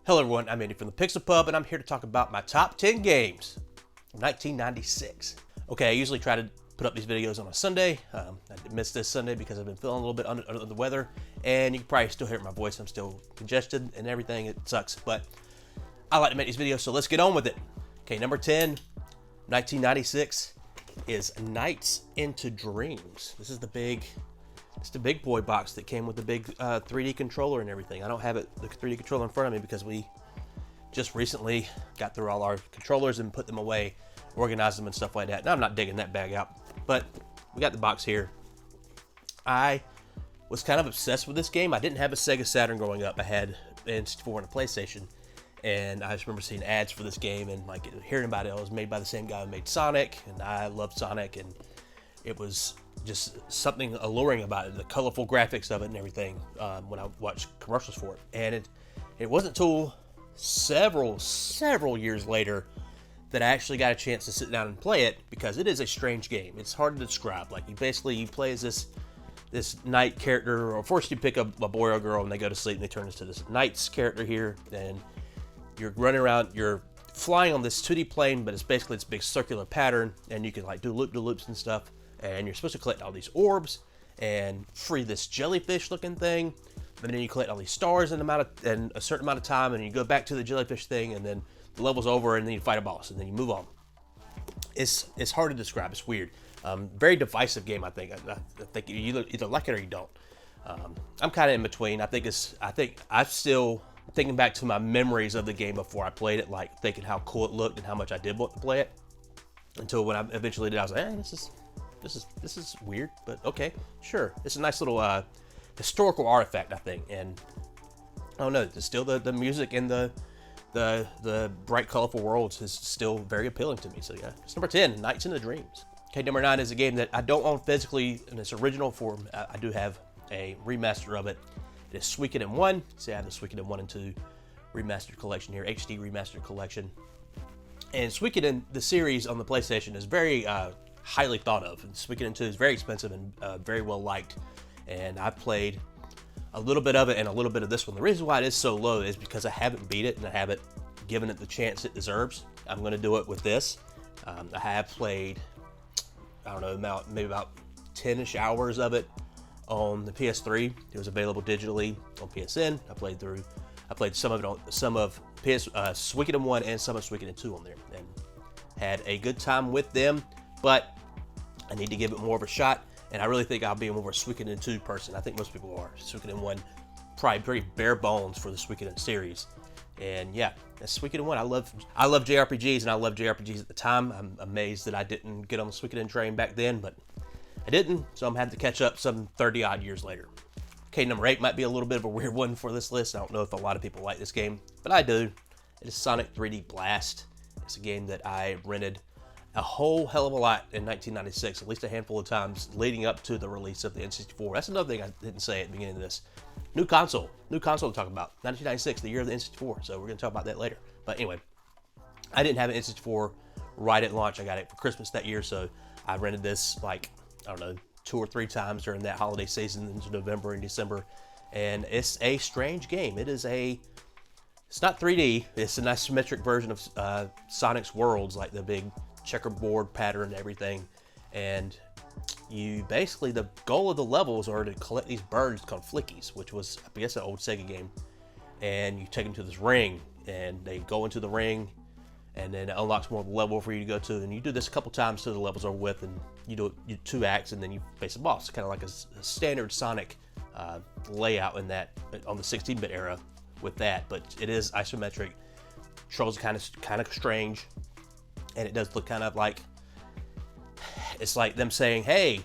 Hello everyone, I'm Andy from the Pixel Pub, and I'm here to talk about my top 10 games from 1996. Okay, I usually try to put up these videos on a Sunday. I missed this Sunday because I've been feeling a little bit under the weather, and you can probably still hear my voice. I'm still congested and everything. It sucks, but I like to make these videos, so let's get on with it. Okay, number 10, 1996 is Nights into Dreams. This is the big boy box that came with the big 3D controller and everything. I don't have the 3D controller in front of me because we just recently got through all our controllers and put them away, organized them and stuff like that. Now I'm not digging that bag out, but we got the box here. I was kind of obsessed with this game. I didn't have a Sega Saturn growing up. I had an N64 and a PlayStation, and I just remember seeing ads for this game and like hearing about it. It was made by the same guy who made Sonic, and I loved Sonic, and it was just something alluring about it, the colorful graphics of it and everything, when I watched commercials for it. And it wasn't until several years later that I actually got a chance to sit down and play it, because it is a strange game. It's hard to describe. Like, you play as this knight character, or first you pick up a boy or a girl and they go to sleep and they turn into this knight's character here, and you're running around, you're flying on this 2D plane, but it's basically this big circular pattern, and you can like do loop-de-loops and stuff. And you're supposed to collect all these orbs and free this jellyfish looking thing, and then you collect all these stars in a certain amount of time, and you go back to the jellyfish thing, and then the level's over, and then you fight a boss, and then you move on. It's hard to describe. It's weird. Very divisive game, I think. I think you either like it or you don't. I'm kind of in between. I think I'm still thinking back to my memories of the game before I played it, like thinking how cool it looked and how much I did want to play it, until when I eventually did, I was like, this is weird, but okay, sure. It's a nice little historical artifact, I think, and I don't know. It's still the music and the bright, colorful worlds is still very appealing to me. So yeah, it's number 10, Nights into Dreams. Okay, number 9 is a game that I don't own physically in its original form. I do have a remaster of it. It is Suikoden 1. See, I have the Suikoden 1 and 2 remastered collection here, HD remastered collection. And Suikoden, the series on the PlayStation, is very highly thought of. And Suikoden 2 is very expensive and very well liked. And I played a little bit of it and a little bit of this one. The reason why it is so low is because I haven't beat it and I haven't given it the chance it deserves. I'm going to do it with this. I have played, I don't know, maybe about 10-ish hours of it on the PS3. It was available digitally on PSN. I played some of Suikoden 1 and some of Suikoden 2 on there, and had a good time with them. But I need to give it more of a shot, and I really think I'll be more of a Suikoden 2 person. I think most people are. Suikoden 1, probably very bare bones for the Suikoden series. And yeah, that's Suikoden 1. I love JRPGs, and I loved JRPGs at the time. I'm amazed that I didn't get on the Suikoden train back then, but I didn't, so I'm having to catch up some 30-odd years later. Okay, number 8 might be a little bit of a weird one for this list. I don't know if a lot of people like this game, but I do. It is Sonic 3D Blast. It's a game that I rented a whole hell of a lot in 1996, at least a handful of times leading up to the release of the N64. That's another thing I didn't say at the beginning of this. New console to talk about. 1996, the year of the N64, so we're going to talk about that later. But anyway, I didn't have an N64 right at launch. I got it for Christmas that year, so I rented this like, I don't know, 2 or 3 times during that holiday season into November and December. And it's a strange game. It's not 3D. It's an isometric version of Sonic's Worlds, like the big checkerboard pattern and everything. And you basically, the goal of the levels are to collect these birds called Flickies, which was, I guess, an old Sega game. And you take them to this ring, and they go into the ring, and then it unlocks more of the level for you to go to. And you do this a couple times till the levels are with, and you do 2 acts, and then you face a boss. Kind of like a standard Sonic layout in that, on the 16-bit era with that. But it is isometric. Controls kind of strange, and it does look kind of like, it's like them saying, hey,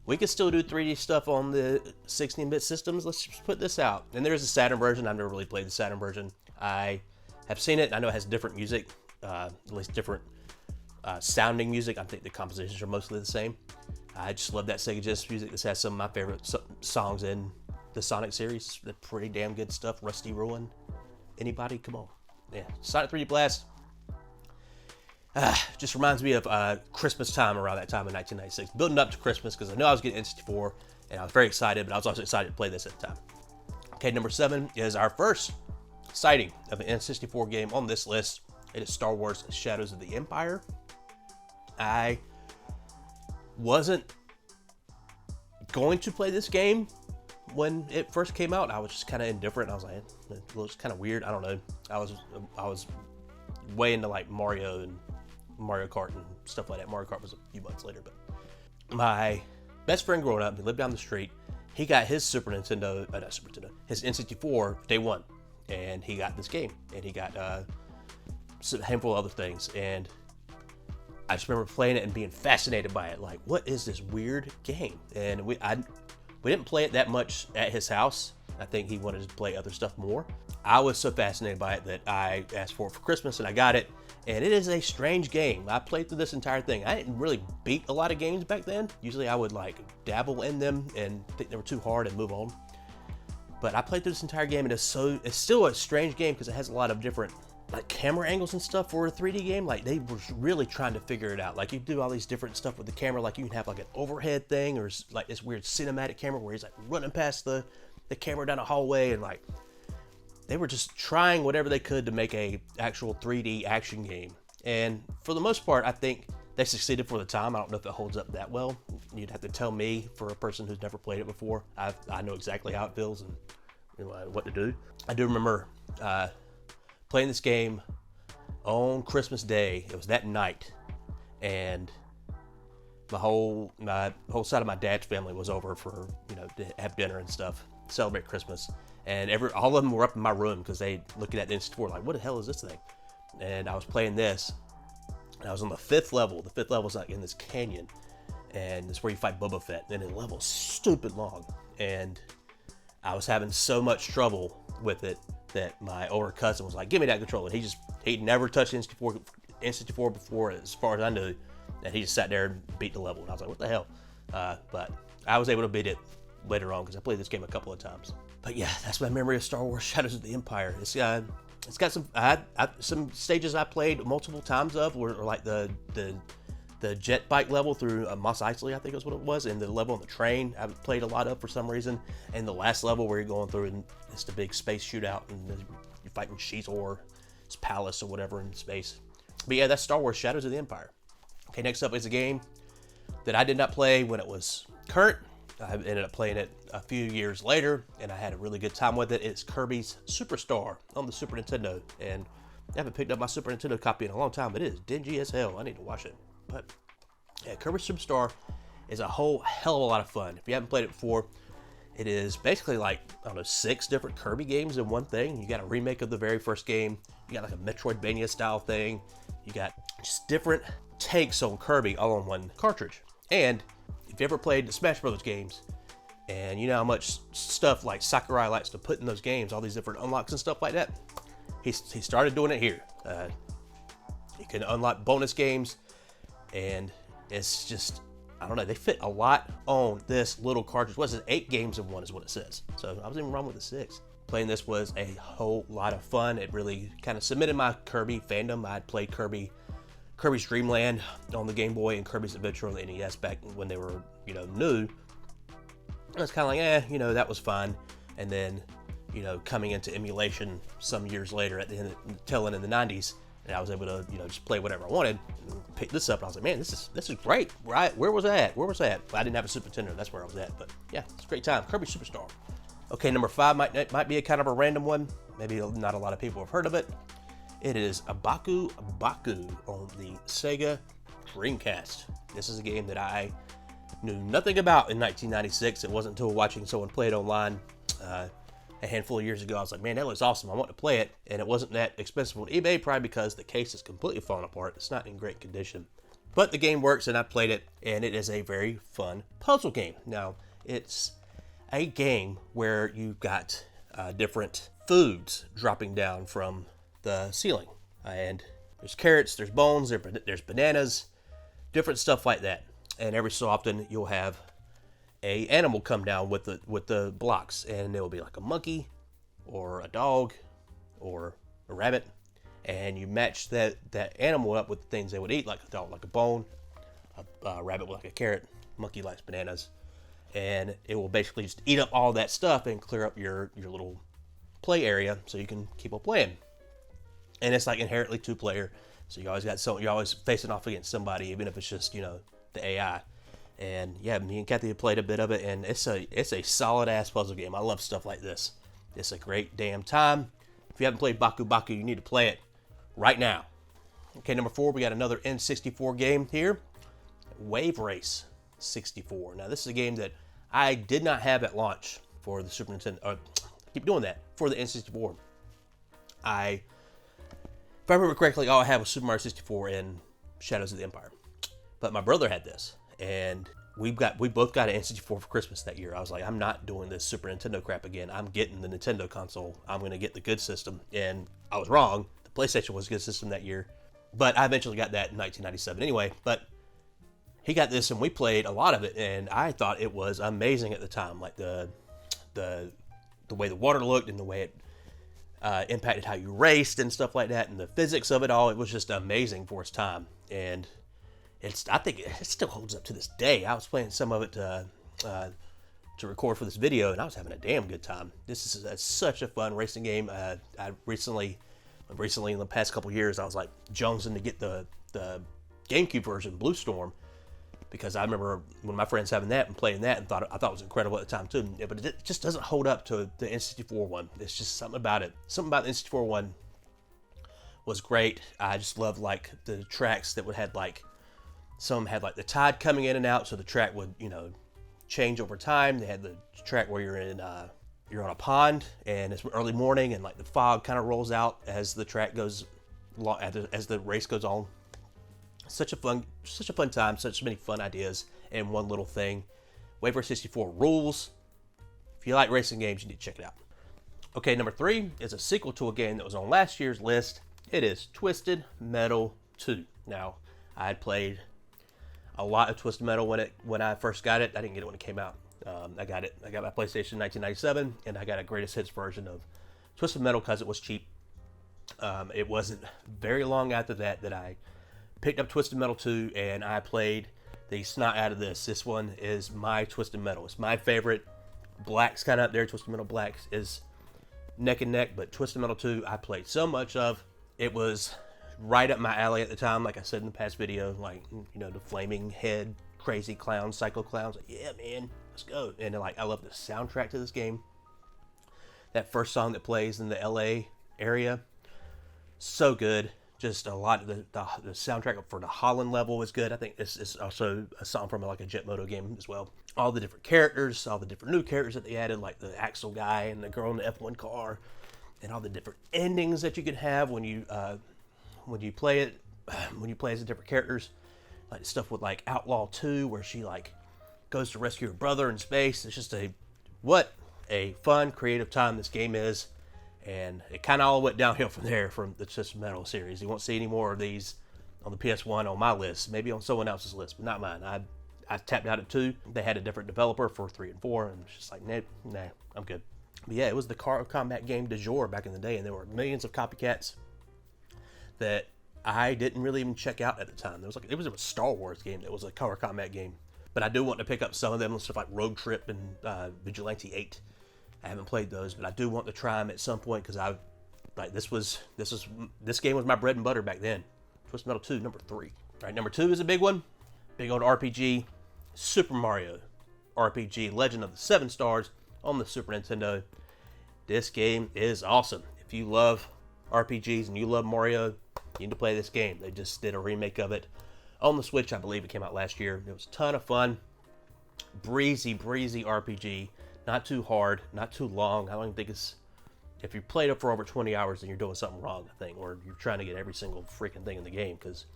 we can still do 3D stuff on the 16-bit systems. Let's just put this out. And there's a Saturn version. I've never really played the Saturn version. I have seen it. I know it has different music, at least different sounding music. I think the compositions are mostly the same. I just love that Sega Genesis music. This has some of my favorite songs in the Sonic series. They're pretty damn good stuff. Rusty Ruin. Anybody? Come on. Yeah, Sonic 3D Blast. Just reminds me of Christmas time, around that time in 1996. Building up to Christmas, because I knew I was getting N64, and I was very excited, but I was also excited to play this at the time. Okay, number 7 is our first sighting of an N64 game on this list. It is Star Wars Shadows of the Empire. I wasn't going to play this game when it first came out. I was just kind of indifferent. I was like, it looks kind of weird. I don't know. I was way into like Mario and Mario Kart and stuff like that. Mario Kart was a few months later, but my best friend growing up, he lived down the street. He got his his N64 day one, and he got this game, and he got a handful of other things, and I just remember playing it and being fascinated by it. Like, what is this weird game? And we didn't play it that much at his house. I think he wanted to play other stuff more. I was so fascinated by it that I asked for it for Christmas, and I got it. And it is a strange game. I played through this entire thing. I didn't really beat a lot of games back then. Usually I would like dabble in them and think they were too hard and move on. But I played through this entire game, and it's still a strange game because it has a lot of different like camera angles and stuff for a 3D game. Like, they were really trying to figure it out. Like, you do all these different stuff with the camera. Like, you can have like an overhead thing, or like this weird cinematic camera where he's like running past the camera down a hallway, and like they were just trying whatever they could to make a actual 3D action game. And for the most part, I think they succeeded for the time. I don't know if it holds up that well. You'd have to tell me, for a person who's never played it before. I know exactly how it feels and what to do. I do remember playing this game on Christmas Day. It was that night, and my whole side of my dad's family was over for to have dinner and stuff, celebrate Christmas. And all of them were up in my room because they looking at the N64 like, what the hell is this thing? And I was playing this, and I was on the 5th level. The 5th level is like in this canyon, and it's where you fight Boba Fett. And the level's stupid long, and I was having so much trouble with it that my older cousin was like, give me that controller. He'd never touched N64 before, as far as I knew, and he just sat there and beat the level. And I was like, what the hell? But I was able to beat it later on because I played this game a couple of times. But yeah, that's my memory of Star Wars Shadows of the Empire. It's got some stages I played multiple times of, were like the jet bike level through Mos Eisley, I think is what it was, and the level on the train I played a lot of for some reason, and the last level where you're going through and it's the big space shootout and you're fighting Sheetor's palace or whatever in space. But yeah, that's Star Wars Shadows of the Empire. Okay, next up is a game that I did not play when it was current. I ended up playing it a few years later, and I had a really good time with it. It's Kirby's Superstar on the Super Nintendo, and I haven't picked up my Super Nintendo copy in a long time. It is dingy as hell. I need to watch it. But yeah, Kirby Superstar is a whole hell of a lot of fun. If you haven't played it before, it is basically like, I don't know, 6 different Kirby games in one thing. You got a remake of the very first game. You got like a Metroidvania style thing. You got just different takes on Kirby all on one cartridge. And if you ever played the Smash Brothers games, and you know how much stuff like Sakurai likes to put in those games, all these different unlocks and stuff like that, he started doing it here. You can unlock bonus games, and it's just, I don't know, they fit a lot on this little cartridge. What is it? 8 games in one is what it says. So I was even wrong with the 6. Playing this was a whole lot of fun. It really kind of cemented my Kirby fandom. I'd played Kirby's Dream Land on the Game Boy and Kirby's Adventure on the NES back when they were, new. I was kind of like, that was fun. And then, coming into emulation some years later at the tail end of the 90s, and I was able to, just play whatever I wanted and pick this up. And I was like, man, this is great. Right? Where was I at? Well, I didn't have a Super Nintendo. That's where I was at. But yeah, it's a great time. Kirby Superstar. Okay, number 5 might be a kind of a random one. Maybe not a lot of people have heard of it. It is Baku Baku on the Sega Dreamcast. This is a game that I knew nothing about in 1996. It wasn't until watching someone play it online a handful of years ago. I was like, man, that looks awesome. I want to play it. And it wasn't that expensive on eBay, probably because the case is completely falling apart. It's not in great condition. But the game works, and I played it, and it is a very fun puzzle game. Now, it's a game where you've got different foods dropping down from the ceiling, and there's carrots, there's bones, there's bananas, different stuff like that. And every so often you'll have a animal come down with the blocks, and it will be like a monkey or a dog or a rabbit, and you match that animal up with the things they would eat, like a dog like a bone, a rabbit with like a carrot, monkey likes bananas, and it will basically just eat up all that stuff and clear up your little play area, so you can keep on playing. And it's like inherently 2-player, so you always got you're always facing off against somebody, even if it's just, you know, the AI. And yeah, me and Kathy have played a bit of it, and it's a solid ass puzzle game. I love stuff like this. It's a great damn time. If you haven't played Baku Baku, you need to play it right now. Okay, number 4, we got another N64 game here, Wave Race 64. Now this is a game that I did not have at launch for the Super Nintendo. I keep doing that for the N64. If I remember correctly, all I had was Super Mario 64 and Shadows of the Empire. But my brother had this, and we both got an N64 for Christmas that year. I was like, I'm not doing this Super Nintendo crap again. I'm getting the Nintendo console. I'm going to get the good system. And I was wrong. The PlayStation was a good system that year. But I eventually got that in 1997 anyway. But he got this, and we played a lot of it, and I thought it was amazing at the time. Like the way the water looked and the way it impacted how you raced and stuff like that, and the physics of it all. It was just amazing for its time. And I think it still holds up to this day. I was playing some of it to record for this video, and I was having a damn good time. This is such a fun racing game. I recently in the past couple years, I was like jonesing to get the GameCube version, Blue Storm, because I remember when my friends having that and playing that, and I thought it was incredible at the time too. Yeah, but it just doesn't hold up to the N64 one. It's just something about it. Something about the N64 one was great. I just loved like the tracks that would had like. Some had like the tide coming in and out, so the track would, you know, change over time. They had the track where you're on a pond, and it's early morning, and like the fog kind of rolls out as the track goes, as the race goes on. Such a fun time, such many fun ideas in one little thing. Wave Race 64 rules. If you like racing games, you need to check it out. Okay, number 3 is a sequel to a game that was on last year's list. It is Twisted Metal 2. Now, I had played a lot of Twisted Metal when I first got it. I didn't get it when it came out. I got my PlayStation in 1997, and I got a greatest hits version of Twisted Metal because it was cheap. It wasn't very long after that I picked up Twisted Metal 2, and I played the snot out of this. This one is my Twisted Metal. It's my favorite. Black's kind of up there. Twisted Metal Black is neck and neck, but Twisted Metal 2 I played so much of. It was right up my alley at the time, like I said in the past video, like, you know, the flaming head, crazy clowns, psycho clowns. Like, yeah, man, let's go. And like, I love the soundtrack to this game. That first song that plays in the LA area, so good. Just a lot of the soundtrack for the Holland level is good. I think it's also a song from like a Jet Moto game as well. All the different characters, all the different new characters that they added, like the Axle guy and the girl in the F1 car, and all the different endings that you can have when you play it, when you play as the different characters, like stuff with like Outlaw 2, where she like goes to rescue her brother in space. It's just what a fun, creative time this game is, and it kind of all went downhill from there from the Twisted Metal series. You won't see any more of these on the PS1 on my list, maybe on someone else's list, but not mine. I tapped out at 2. They had a different developer for 3 and 4, and it's just like, nah, I'm good. But yeah, it was the car combat game du jour back in the day, and there were millions of copycats that I didn't really even check out at the time. It was a Star Wars game that was a car combat game, but I do want to pick up some of them, stuff like Road Trip and Vigilante 8. I haven't played those, but I do want to try them at some point, because this game was my bread and butter back then. Twisted Metal 2, number 3. All right, number 2 is a big one, big old RPG, Super Mario RPG Legend of the Seven Stars on the Super Nintendo. This game is awesome. If you love RPGs and you love Mario, you need to play this game. They just did a remake of it on the Switch. I believe it came out last year. It was a ton of fun. Breezy RPG. Not too hard, not too long. I don't even think it's... If you played it for over 20 hours, then you're doing something wrong, I think. Or you're trying to get every single freaking thing in the game. Because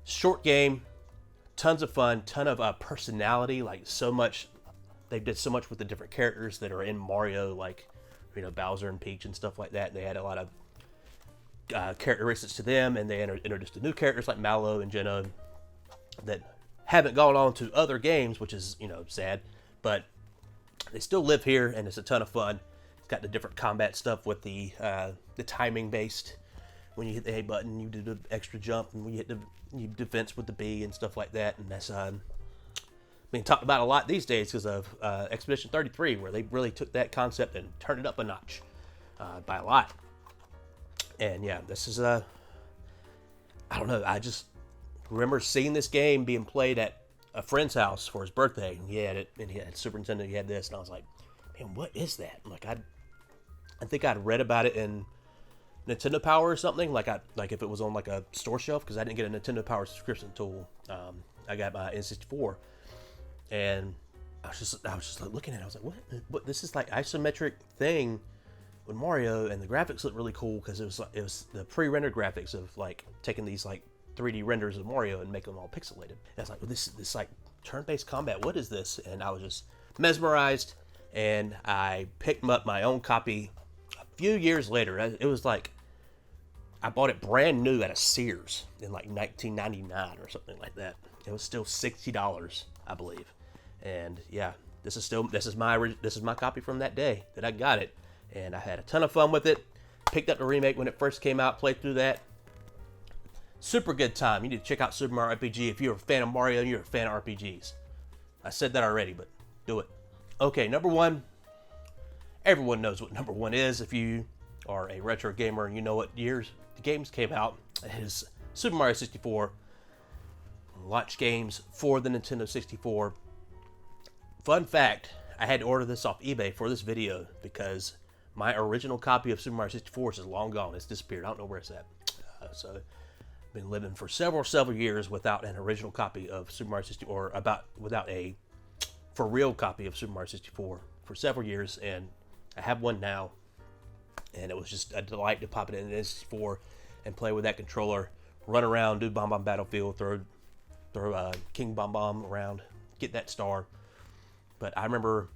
short game, tons of fun, ton of personality. Like, so much... They did so much with the different characters that are in Mario, like, you know, Bowser and Peach and stuff like that. They had a lot of characteristics to them, and they introduced the new characters like Mallow and Jenna that haven't gone on to other games, which is, you know, sad, but they still live here, and it's a ton of fun. It's got the different combat stuff with the timing based. When you hit the A button, you do the extra jump, and when you hit you defense with the B and stuff like that, and that's being talked about a lot these days because of Expedition 33, where they really took that concept and turned it up a notch. by a lot. And yeah, this is I don't know. I just remember seeing this game being played at a friend's house for his birthday. And he had it, and he had Super Nintendo. He had this, and I was like, man, what is that? Like I think I'd read about it in Nintendo Power or something. Like if it was on like a store shelf, because I didn't get a Nintendo Power subscription until I got my N64, and I was just like looking at it. I was like, what? This is like isometric thing with Mario, and the graphics look really cool because it was the pre-rendered graphics of like taking these like 3D renders of Mario and making them all pixelated. And I was like, well, this like turn-based combat. What is this? And I was just mesmerized, and I picked up my own copy a few years later. It was like I bought it brand new at a Sears in like 1999 or something like that. It was still $60, I believe. And yeah, this is my copy from that day that I got it, and I had a ton of fun with it. Picked up the remake when it first came out, played through that. Super good time. You need to check out Super Mario RPG if you're a fan of Mario and you're a fan of RPGs. I said that already, but do it. Okay, number one. Everyone knows what number one is. If you are a retro gamer and you know what years the games came out, it is Super Mario 64. Launch games for the Nintendo 64. Fun fact, I had to order this off eBay for this video because my original copy of Super Mario 64 is long gone. It's disappeared. I don't know where it's at. So I've been living for several years without an original copy of Super Mario 64, or without a for real copy of Super Mario 64 for several years, and I have one now, and it was just a delight to pop it in the N64 and play with that controller, run around, do Bomb Bomb Battlefield, throw King Bomb Bomb around, get that star. But I remember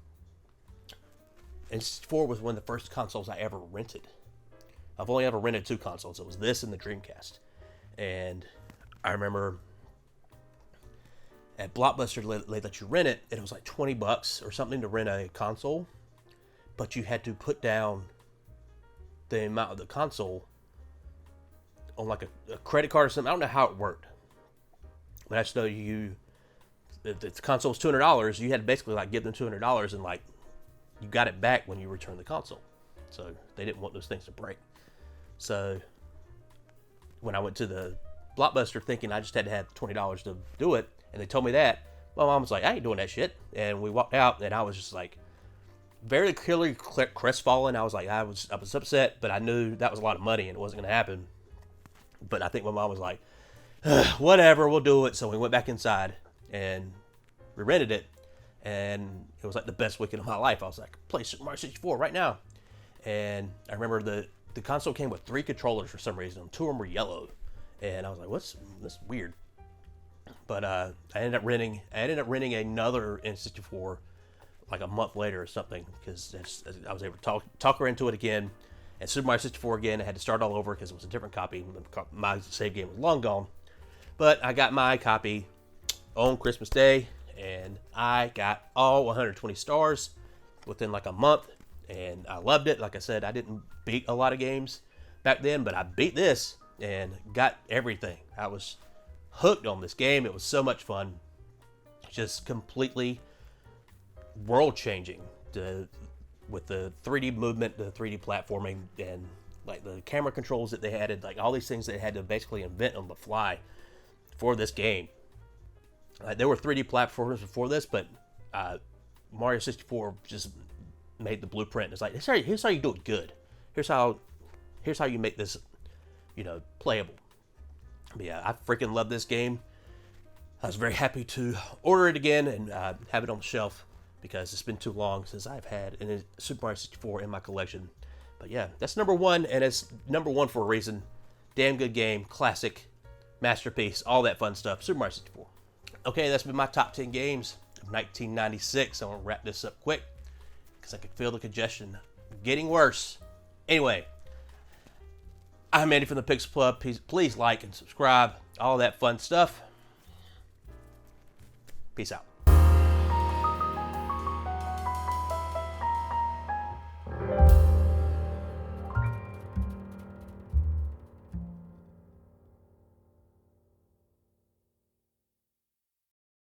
N64 was one of the first consoles I ever rented. I've only ever rented two consoles. It was this and the Dreamcast. And I remember at Blockbuster, they let you rent it, and it was like $20 or something to rent a console. But you had to put down the amount of the console on like a credit card or something. I don't know how it worked. But I just know if the console was $200, you had to basically like give them $200, and like you got it back when you returned the console. So they didn't want those things to break. So when I went to the Blockbuster thinking I just had to have $20 to do it, and they told me that, my mom was like, I ain't doing that shit. And we walked out, and I was just like very clearly crestfallen. I was upset, but I knew that was a lot of money and it wasn't going to happen. But I think my mom was like, whatever, we'll do it. So we went back inside and we rented it, and it was like the best weekend of my life. I was like, play Super Mario 64 right now. And I remember the console came with 3 controllers for some reason. 2 of them were yellow, and I was like, that's weird. But I ended up renting another N64 like a month later or something, because I was able to talk her into it again. And Super Mario 64 again, I had to start all over because it was a different copy. My save game was long gone. But I got my copy on Christmas Day, and I got all 120 stars within like a month, and I loved it. Like I said, I didn't beat a lot of games back then, but I beat this and got everything. I was hooked on this game. It was so much fun. Just completely world-changing with the 3D movement, the 3D platforming, and like the camera controls that they added, like all these things they had to basically invent on the fly for this game. There were 3D platformers before this, but Mario 64 just made the blueprint. It's like, here's how you do it good. Here's how you make this, playable. But yeah, I freaking love this game. I was very happy to order it again and have it on the shelf, because it's been too long since I've had a Super Mario 64 in my collection. But yeah, that's number one, and it's number one for a reason. Damn good game, classic, masterpiece, all that fun stuff. Super Mario 64. Okay, that's been my top 10 games of 1996. I want to wrap this up quick because I can feel the congestion getting worse. Anyway, I'm Andy from the Pixel Club. Please like and subscribe, all that fun stuff. Peace out.